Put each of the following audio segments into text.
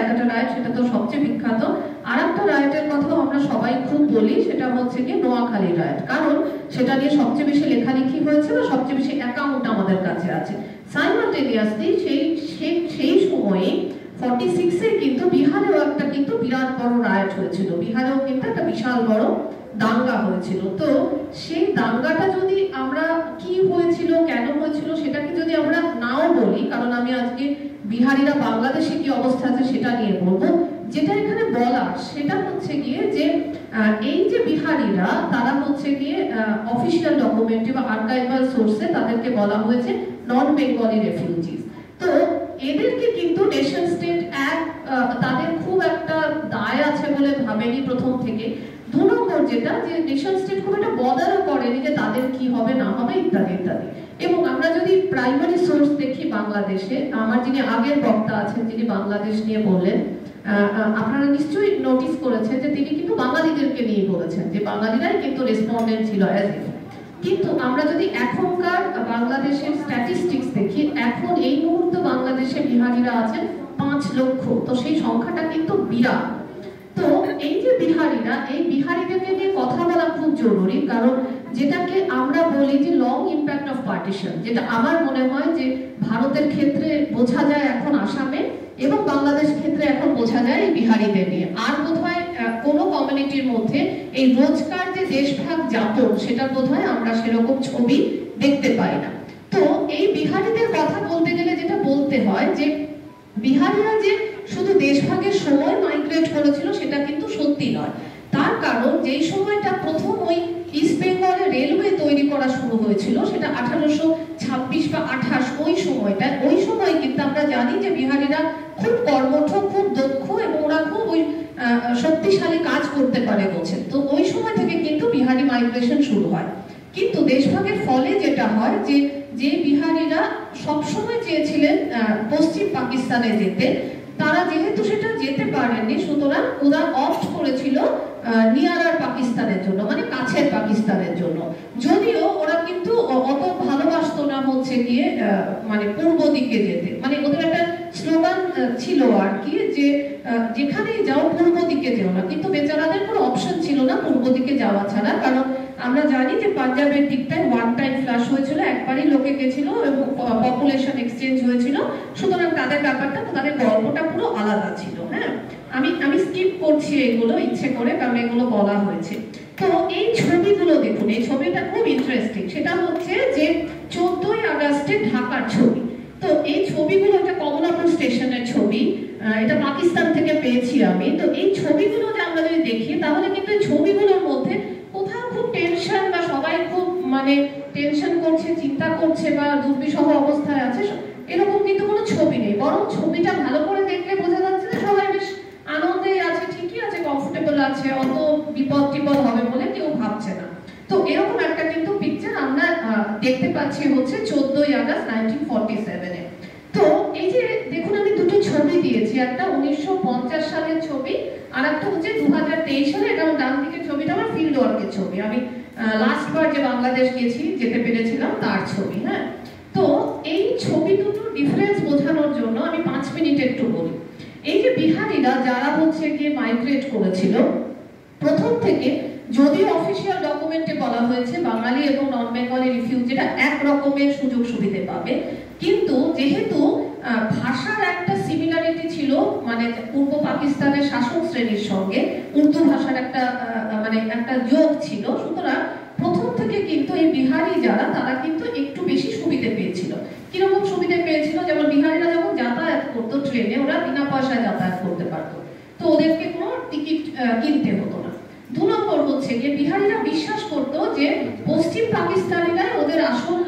Calcutta right, সেটা তো সবচেয়ে বিখ্যাত। আর একটা রাইটের কথাও আমরা সবাই খুব বলি, সেটা হচ্ছে কি নোয়াখালী রাইট, কারণ সেটা নিয়ে সবচেয়ে বেশি লেখালেখি হয়েছে বা সবচেয়ে বেশি অ্যাকাউন্ট আমাদের কাছে আছে। সাইমালটেনিয়াসলি সেই সময়ে 46-এ কিন্তু বিহারেও একটা কিন্তু বিরাট বড় রাইট হয়েছিল, বিহারেও কিন্তু একটা বিশাল বড় দাঙ্গা হয়েছিল। তো সেই দাঙ্গাটা যদি আমরা কি হয়েছিল, কেন হয়েছিল, সেটাকে যদি আমরা নাও বলি, কারণ আমি আজকে বিহারিরা বাংলাদেশে কি অবস্থা আছে সেটা নিয়ে বলবো, যেটা এখানে বলা সেটা হচ্ছে গিয়ে যে এই যে বিহারিরা তারা হচ্ছে গিয়ে অফিসিয়াল ডকুমেন্টে বা আর্কাইভাল সোর্সে তাদেরকে বলা হয়েছে নন বেঙ্গলি রেফিউজিস। তো এদেরকে কিন্তু নেশন স্টেট তাদের খুব একটা দায় আছে বলে ভাবেনি প্রথম থেকে। 2 নম্বর যেটা, যে নেশন স্টেট খুব একটা বদারও করেনি যে তাদের কি হবে না হবে ইত্যাদি ইত্যাদি। এবং আমরা যদি প্রাইমারি সোর্স দেখি বাংলাদেশে, আমার যিনি আগের বক্তা আছেন যিনি বাংলাদেশ নিয়ে বললেন, আপনারা নিশ্চয়ই নোটিস করেছেন যে তিনি কিন্তু বাঙালিদেরকে নিয়ে বলেছেন যে বাঙালিরাই কিন্তু রেসপন্ডেন্ট ছিল অ্যাজ ইফ। কিন্তু আমরা যদি এখনকার বাংলাদেশের স্ট্যাটিস্টিক্স দেখি, এখন এই মুহূর্তে বাংলাদেশে বিহারিরা আছেন 5 লক্ষ, তো সেই সংখ্যাটা কিন্তু বিরাট। তো এই যে বিহারিরা, এই বিহারিদেরকে নিয়ে কথা বলা খুব জরুরি, কারণ যেটাকে আমরা বলি যে লং ইম্প্যাক্ট অফ পার্টিশন, যেটা আমার মনে হয় যে ভারতের ক্ষেত্রে বোঝা যায় এখন আসামে, এবং বাংলাদেশ ক্ষেত্রে এখন বোঝা যায় এই বিহারিদের নিয়ে। আর বোধহয় কোনো কমিউনিটির মধ্যে এই রোজকার যে দেশভাগ যাপন, সেটা বোধহয় আমরা সেরকম ছবি দেখতে পাই না। তো এই বিহারিদের কথা বলতে গেলে যেটা বলতে হয় যে বিহারিরা যে শুধু দেশভাগের সময় মাইগ্রেট করেছিল সেটা কিন্তু সত্যি নয়। তার কারণ যেই সময়টা প্রথম ওই ইস্ট বেঙ্গলে রেলওয়ে তৈরি করা শুরু হয়েছিল, সেটা 1826 বা 28, ওই সময় কিন্তু আমরা জানি যে বিহারিরা খুব কর্মঠ, খুব দক্ষ, এবং ওরা খুব ওই শক্তিশালী কাজ করতে পারে বলছেন। তো ওই সময় থেকে কিন্তু বিহারি মাইগ্রেশন শুরু হয়। কিন্তু দেশভাগের ফলে যেটা হয় যে বিহারিরা সবসময় চেয়েছিলেন পশ্চিম পাকিস্তানে যেতে, তারা যেহেতু সেটা যেতে পারেননি, সুতরাং ওরা অপ্ট করেছিল নিয়ারার পাকিস্তানের জন্য, মানে কাছের পাকিস্তানের জন্য। যদিও ওরা কিন্তু অত ভালোবাসতো না হচ্ছে গিয়ে মানে পূর্ব দিকে যেতে, মানে ওদের একটা স্লোগান ছিল আর কি, যে যেখানেই যাও পূর্ব দিকে যেও না। কিন্তু বেচারাদের কোনো অপশন ছিল না পূর্ব দিকে যাওয়া ছাড়া, কারণ আমরা জানি যে পাঞ্জাবের দিকটায় ওয়ান টাইম ফ্লাশ হয়েছিল, একবারই লোকে গেছিল এবং পপুলেশন এক্সচেঞ্জ হয়েছিল, সুতরাং তাদের ব্যাপারটা, তাদের গল্পটা পুরো আলাদা ছিল। হ্যাঁ, আমি স্কিপ করছি এগুলো ইচ্ছে করে, কারণ এগুলো বলা হয়েছে। তো এই ছবিগুলো দেখুন, এই ছবিটা খুব ইন্টারেস্টিং, সেটা হচ্ছে যে 14ই আগস্টে ঢাকার ছবি। তো এই ছবিগুলো, এটা কমলাপুর স্টেশনের ছবি, এটা পাকিস্তান থেকে পেয়েছি আমি। তো এই ছবিগুলো যে আমরা যদি দেখি, তাহলে কিন্তু এই ছবিগুলোর মধ্যে কোথাও খুব টেনশন বা সবাই খুব মানে টেনশন করছে, চিন্তা করছে বা দুর্বিষহ অবস্থায় আছে, এরকম কিন্তু কোনো ছবি নেই। বরং ছবিটা ভালো করে দেখলে বোঝা যাচ্ছে যে সবাই বেশ আনন্দেই আছে, ঠিকই আছে, কমফোর্টেবল আছে, অত বিপদ টিপদ হবে বলে কেউ ভাবছে না। তো এরকম একটা কিন্তু পিকচার আমরা দেখতে পাচ্ছি হচ্ছে 14ই আগস্ট 1947-এ। তো এই যে দেখুন, আমি দুটো ছবি দিয়েছি, একটা 1950 সালের ছবি, আর একটা হচ্ছে 2023 সালে। এটা ডান দিকের ছবিটা আমার ফিল্ড ওয়ার্কের ছবি, আমি লাস্ট বার যে বাংলাদেশ যেতে পেরেছিলাম তার ছবি। হ্যাঁ, তো এই ছবি দুটোর ডিফারেন্স বোঝানোর জন্য আমি 5 মিনিট একটু বলি। এই যে বিহারিরা যারা হচ্ছে গিয়ে মাইগ্রেট করেছিল, প্রথম থেকে যদিও অফিসিয়াল ডকুমেন্টে বলা হয়েছে বাঙালি এবং নন বেঙ্গলি রিফিউজিরা এক রকমের সুযোগ সুবিধা পাবে, কিন্তু যেহেতু ভাষার একটা সিমিলারিটি ছিল, মানে পূর্ব পাকিস্তানের শাসক শ্রেণীর সঙ্গে উর্দু ভাষার একটা যোগ ছিল, সুতরাং প্রথম থেকে কিন্তু এই বিহারি যারা, তারা কিন্তু একটু বেশি সুবিধা পেয়েছিল। কিরকম সুবিধা পেয়েছিল? যেমন বিহারিরা যখন যাতায়াত করতো ট্রেনে, ওরা বিনা পয়সায় যাতায়াত করতে পারতো, তো ওদেরকে কোনো টিকিট কিনতে হতো না। 2 নম্বর হচ্ছে যে বিহারিরা বিশ্বাস করতো যে পশ্চিম পাকিস্তানিরাই ওদের আসল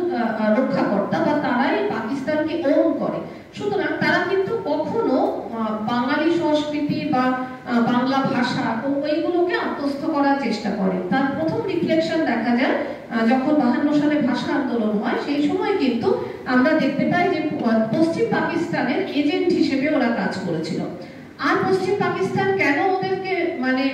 রক্ষাকর্তা, বা তারাই পাকিস্তানকে ওন করে, সুতরাং তারা কিন্তু কখনো বাঙালি সংস্কৃতি বা বাংলা ভাষা ওইগুলোকে আত্মস্থ করার চেষ্টা করে। তার প্রথম রিফ্লেকশন দেখা যায় যখন 52 সালে ভাষা আন্দোলন হয়, সেই সময় কিন্তু আমরা দেখতে পাই যে পশ্চিম পাকিস্তানের এজেন্ট হিসেবে ওরা কাজ করেছিল। আর পশ্চিম পাকিস্তান কেন ওদেরকে মানে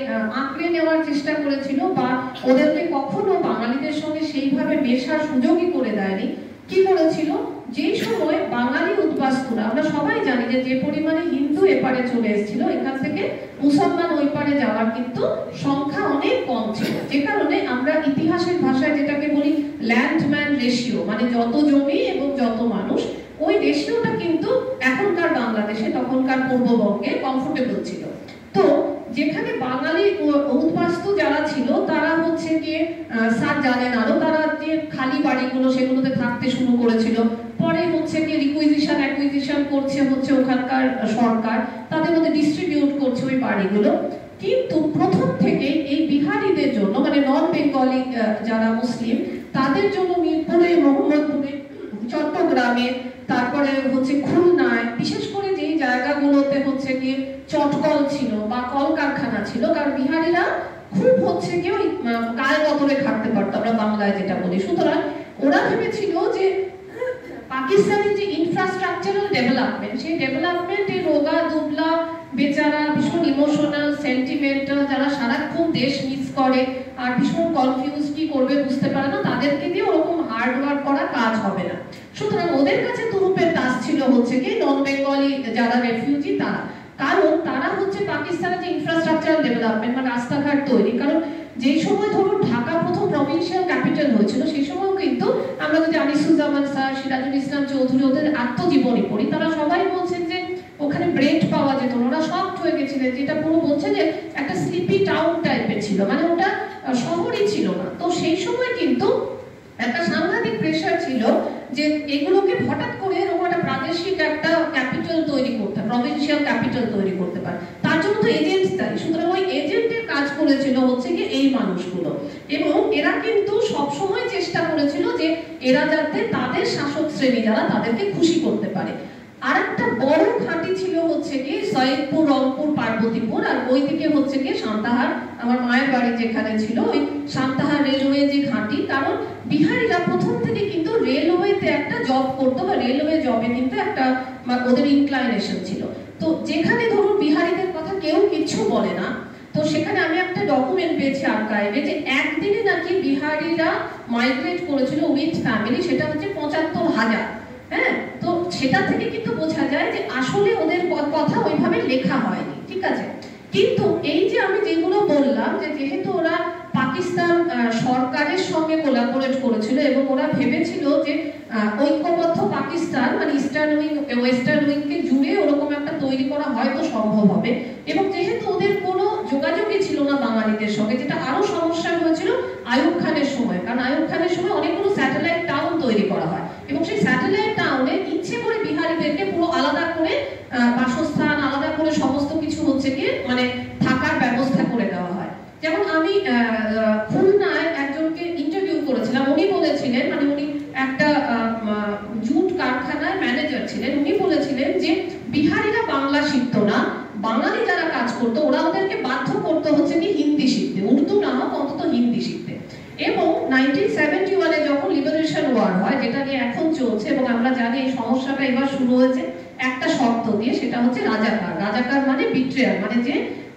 আঁকড়ে নেওয়ার চেষ্টা করেছিল, বা ওদেরকে কখনো বাঙালিদের সঙ্গে সেইভাবে মেশার সুযোগই করে দেয়নি? কি করেছিল? যে সময় বাঙালি উদ্বাস্তুরা, আমরা সবাই জানি যে পরিমাণে হিন্দু এপারে চলে এসেছিল, এখান থেকে মুসলমান ওই পারে যাওয়ার কিন্তু সংখ্যা অনেক কম ছিল, যে কারণে আমরা ইতিহাসের ভাষায় যেটাকে বলি ল্যান্ডম্যান রেশিও, মানে যত জমি এবং যত মানুষ, ওই রেশিওটা কিন্তু এখনকার বাংলাদেশে তখনকার পূর্ববঙ্গে কমফোর্টেবল ছিল। তো যেখানে বাঙালি উদ্বাস্তু যারা ছিল তারা হচ্ছে গিয়ে স্যার জানেন আরো, তারা যে খালি বাড়িগুলো সেগুলোতে থাকতে শুরু করেছিল, পরে হচ্ছে গিয়ে অ্যাকুইজিশন করছে হচ্ছে ওখানকার সরকার, তাদের মধ্যে ডিস্ট্রিবিউট করছে ওই বাড়িগুলো। কিন্তু প্রথম থেকে এই বিহারিদের জন্য, মানে নন বেঙ্গলি যারা মুসলিম, তাদের জন্য মিরপুরে, মোহাম্মদপুরে, চট্টগ্রামে, তারপরে হচ্ছে খুলনায়, বিশেষ করে যেই জায়গাগুলোতে হচ্ছে গিয়ে চটকল ছিল বা কলকারখানা ছিল, কারণ বিহারিরা খুব হচ্ছে গিয়ে ওই গায়ে গতরে খাটতে পারতো, আমরা বাংলায় যেটা বলি। সুতরাং ওরা ভেবেছিল যে পাকিস্তানের যে ইনফ্রাস্ট্রাকচারাল ডেভেলপমেন্ট, সেই ডেভেলপমেন্টে রোগা দুবলা বেচারা, ভীষণ ইমোশনাল, সেন্টিমেন্টাল, যারা সারাক্ষণ দেশ মিস করে আর ভীষণ কনফিউজ, কি করবে বুঝতে পারে না, তাদেরকে দিয়ে ওরকম হার্ড ওয়ার্ক করা কাজ হবে না। সুতরাং ওদের কাছে তুরুপের দাস ছিল হচ্ছে কি নন বেঙ্গলি যারা রেফিউজি তারা, কারণ তারা হচ্ছে পাকিস্তানের যে ইনফ্রাস্ট্রাকচারাল ডেভেলপমেন্ট, মানে রাস্তাঘাট তৈরি, কারণ যেই সময় ধরুন ঢাকা প্রথম প্রভিন্সিয়াল ক্যাপিটাল হয়েছিল, সেই সময়ও কিন্তু আমরা যদি আনিসুজ্জামান স্যার, সিরাজুল ইসলাম চৌধুরী, ওদের আত্মজীবনী পড়ি, তারা সবাই বলছেন যে ওখানে ব্রেড পাওয়া যেত না, ওরা সব হয়ে গেছিলেন, যেটা পুরো বলছে যে একটা স্লিপি টাউন টাইপের ছিল, মানে ওটা শহরই ছিল না। তো সেই সময় কিন্তু একটা সাংঘাতিক প্রেশার ছিল যে এগুলোকে হঠাৎ করে এরকম একটা প্রাদেশিক একটা ক্যাপিটাল তৈরি করতে, প্রভিন্সিয়াল ক্যাপিটাল তৈরি করতে পারে, তার জন্য তো এজেন্টস দায়ী। সুতরাং ওই এজেন্টের কাজ করেছিল হচ্ছে কি এই মানুষগুলো, এবং এরা কিন্তু সবসময় চেষ্টা করেছিল যে এরা যাতে তাদের শাসক শ্রেণী যারা, তাদেরকে খুশি করতে পারে। আর একটা বড় ঘাঁটি ছিল হচ্ছে কি সৈয়দপুর, রংপুর, পার্বতীপুর, আর ওইদিকে হচ্ছে কি সান্তাহার, আমার মায়ের বাড়ি যেখানে ছিল, ওই সান্তাহার রেলওয়ে যে ঘাঁটি, কারণ বিহারিরা প্রথম থেকে কিন্তু রেলওয়েতে একটা জব করতো, বা রেলওয়ে জবে কিন্তু একটা ওদের ইনক্লাইনেশন ছিল। তো যেখানে ধরুন বিহারিদের কথা কেউ কিছু বলে না, তো সেখানে আমি একটা ডকুমেন্ট পেয়েছি আর্কাইভে, যে একদিনে নাকি বিহারিরা মাইগ্রেট করেছিল উইথ ফ্যামিলি, সেটা হচ্ছে ৭৫,০০০। হ্যাঁ, তো সেটা থেকে কিন্তু বোঝা যায় যে আসলে ওদের কথা ওইভাবে লেখা হয়নি, ঠিক আছে। কিন্তু এই যে আমি যেগুলো বললাম, যে যেহেতু ওরা পাকিস্তান সরকারের সঙ্গে কোলাবোরেট করেছিল এবং ওরা ভেবেছিল যে ঐক্যবদ্ধ পাকিস্তান, মানে ইস্টার্ন উইং ওয়েস্টার্ন উইংকে জুড়ে ওরকম একটা তৈরি করা হয়তো সম্ভব হবে, এবং যেহেতু ওদের কোনো যোগাযোগই ছিল না বাঙালিদের সঙ্গে, যেটা আরো সমস্যা হয়েছিল আইয়ুব খানের সময়, কারণ আইয়ুব খানের সময় অনেকগুলো স্যাটেলাইট টাউন তৈরি করা হয়, এবং সেই স্যাটেলাইট টাউনে ইচ্ছে করে বিহারিদেরকে পুরো আলাদা করে বাসস্থান, আলাদা করে সমস্ত কিছু হচ্ছে গিয়ে মানে থাকার ব্যবস্থা করে দেওয়া হয়। যেমন আমি খুলনায় একজনকে ইন্টারভিউ করেছিলাম, উনি বলেছিলেন, মানে উনি একটা জুট কারখানার ম্যানেজার ছিলেন, উনি বলেছিলেন যে বিহারিরা বাংলা শিখতো না, বাঙালি যারা কাজ করতো ওরা ওদেরকে বাধ্য করতে হচ্ছে কি হিন্দি শিখতে, উর্দু না হোক অন্তত হিন্দি শিখতে। এবং 1971-এ যখন লিবারেশন ওয়ার হয়, যেটা নিয়ে এখন চলছে, এবং আমরা জানি এই সমস্যাটা এবার শুরু হয়েছে একটা শর্ত দিয়ে, সেটা হচ্ছে রাজাকার। রাজাকার মানে বিট্রেয়ার, মানে যে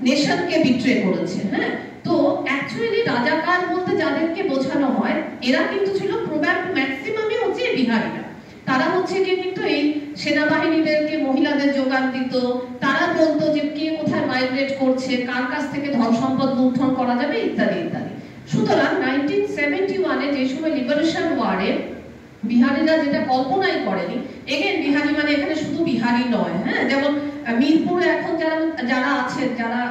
নেশনকে বিট্রে করেছে। হ্যাঁ, তো অ্যাকচুয়ালি রাজাকার বলতে যাদেরকে বোঝানো হয়, এরা কিন্তু ছিল প্রবাবলি ম্যাক্সিমামই হচ্ছে বিহারিরা। তারা হচ্ছে কি কিন্তু এই সেনাবাহিনীদেরকে মহিলাদের যোগান দিত, তারা বলতো যে কে কোথায় মাইগ্রেট করছে, কার কাছ থেকে ধন সম্পদ লুণ্ঠন করা যাবে, ইত্যাদি ইত্যাদি। সুতরাং 1971-এ যে সময় লিবারেশন ওয়ারে বিহারিরা যেটা কল্পনাই করেনি, এগেন বিহারি মানে এখানে শুধু বিহারি নয়, হ্যাঁ, যেমন মিরপুরে এখন যারা আছেন, যারা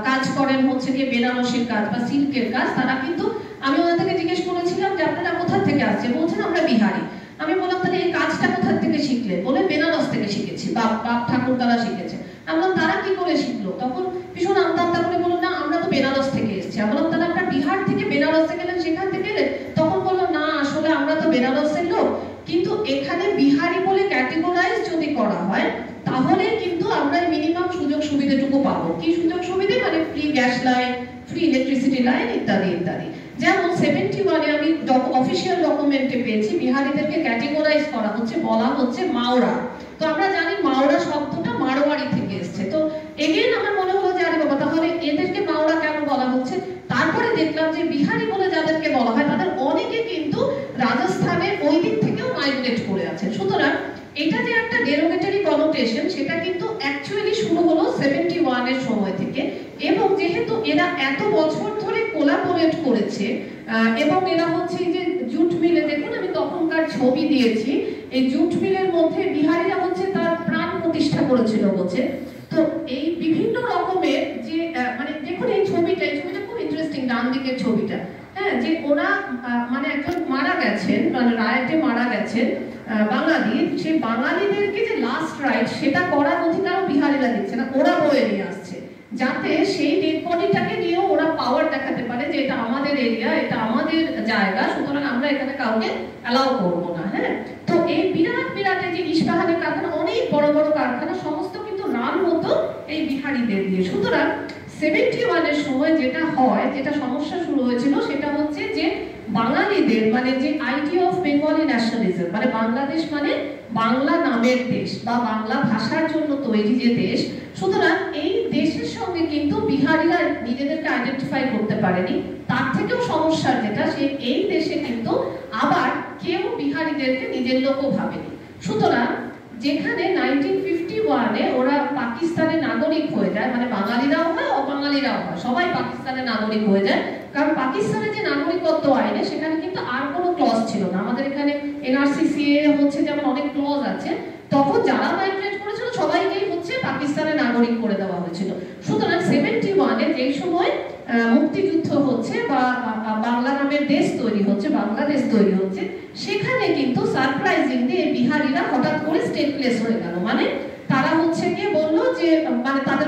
কাজ করেন হচ্ছে গিয়ে বেনারসির কাজ বা সিল্কের কাজ, তারা কিন্তু, আমি ওনাদেরকে জিজ্ঞেস করেছিলাম যে আপনারা কোথা থেকে আসছে, বলছেন আমরা বিহারি। আমি বললাম তাহলে এই কাজটা কোথা থেকে শিখলে, বলে বেনারস থেকে শিখেছি, বাপ ঠাকুর তারা শিখেছে। আমি বললাম তারা কি করে শিখলো, তখন ভীষণ আমতা করে বললো না আমরা তো বেনারস থেকে এসেছি। আমি বললাম তাহলে আপনারা বিহার থেকে বেনারসে গেলেন, সেখান থেকে এলেন? তখন বললো না আসলে আমরা তো বেনারসের লোক, কিন্তু এখানে বিহারি বলে ক্যাটেগরাইজ যদি করা হয় তাহলে কিন্তু আমরা মিনিমাম সুযোগ সুবিধাটুকু পাবো। কি সুযোগ সুবিধা, মানে free gas line, free electricity line, ইত্যাদি ইত্যাদি। যেমন 71-এ আমি অফিসিয়াল ডকুমেন্টে পেয়েছি বিহারিদেরকে ক্যাটেগরাইজ করা হচ্ছে, বলা হচ্ছে মাওরা। তো আমরা জানি মাওরা শব্দটা মারোয়ারি থেকে এসেছে। তো এগেন আমার মনে হলো যে আরে বাবা, তাহলে এদেরকে মাওরা কেন বলা হচ্ছে? তারপরে দেখলাম যে বিহারি বলে যাদেরকে বলা হয় তাদের অনেকে কিন্তু রাজস্থানের ওই দিক থেকেও মাইগ্রেট করে আছে। সুতরাং এটা যে একটা ডেরোগেটরি কনোটেশন, সেটা কিন্তু অ্যাকচুয়ালি শুরু হলো এর সময় থেকে। এবং যেহেতু এরা এত বছর ধরে কোলাবোরেট করেছে এবং এরা হচ্ছে যে জুট মিলে, দেখুন আমি তখনকার ছবি দিয়েছি, এই জুট মিলের মধ্যে বিহারীরা হচ্ছে তার প্রাণ প্রতিষ্ঠা করেছিল বলছে। তো এই বিভিন্ন রকমের যে মানে দেখুন এই ছবিটা খুব ইন্টারেস্টিং, ডান দিকের ছবিটা, হ্যাঁ, যে ওরা মানে একজন মারা গেছেন, মানে রায়টে মারা গেছেন বাঙালি, সেই বাঙালিদেরকে যে লাস্ট রাইট সেটা করার অধিকারও বিহারীরা দিচ্ছে না, ওরা বয়ে নিয়ে আসছে, যাতে সেই ডেড বডিটাকে নিয়েও ওরা পাওয়ার দেখাতে পারে যে এটা আমাদের এরিয়া, এটা আমাদের জায়গা, সুতরাং আমরা এখানে কাউকে অ্যালাউ করবো না। হ্যাঁ, তো এই বিরাট বিরাট এই যে ইস্পাহানের কারখানা, অনেক বড় বড় কারখানা, সমস্ত কিন্তু রান হতো এই বিহারীদের দিয়ে। সুতরাং 71 এর সময় যেটা হয়, যেটা সমস্যা শুরু হয়েছিল, সেটা হচ্ছে যে বাঙালিদের মানে যে আইডিয়া অফ বেঙ্গলি ন্যাশনালিজম, মানে বাংলাদেশ মানে বাংলা নামের দেশ বা বাংলা ভাষার জন্য তৈরি যে দেশ, সুতরাং এই দেশের সঙ্গে কিন্তু বিহারীরা নিজেদেরকে আইডেন্টিফাই করতে পারেনি। তার থেকেও সমস্যার যেটা, সে এই দেশে কিন্তু আবার কেউ বিহারীদেরকে নিজের লোকও ভাবেনি। সুতরাং যেখানে 1951-এ ওরা পাকিস্তানের নাগরিক হয়ে যায়, মানে বাঙালিরাও হয় অবাঙালিরাও হয়, সবাই পাকিস্তানের নাগরিক হয়ে যায়, কারণ পাকিস্তানের যে নাগরিকত্ব আইনে সেখানে কিন্তু আর কোনো ক্লজ ছিল না। আমাদের এখানে এনআরসি-সিএ হচ্ছে যেমন অনেক ক্লজ আছে, তখন যারা মাইগ্রেট করেছিল সবাইকেই হচ্ছে পাকিস্তানের নাগরিক করে দেওয়া হয়েছিল। সুতরাং 71-এ যেই সময় মুক্তিযুদ্ধ হচ্ছে বা বাংলা নামের দেশ তৈরি হচ্ছে, বাংলাদেশ তৈরি হচ্ছে, সেখানে কিন্তু সারপ্রাইজিংলি এই বিহারীরা হঠাৎ করে স্টেটলেস হয়ে গেল। মানে তারা হচ্ছে গিয়ে বললো যে মানে তাদেরকে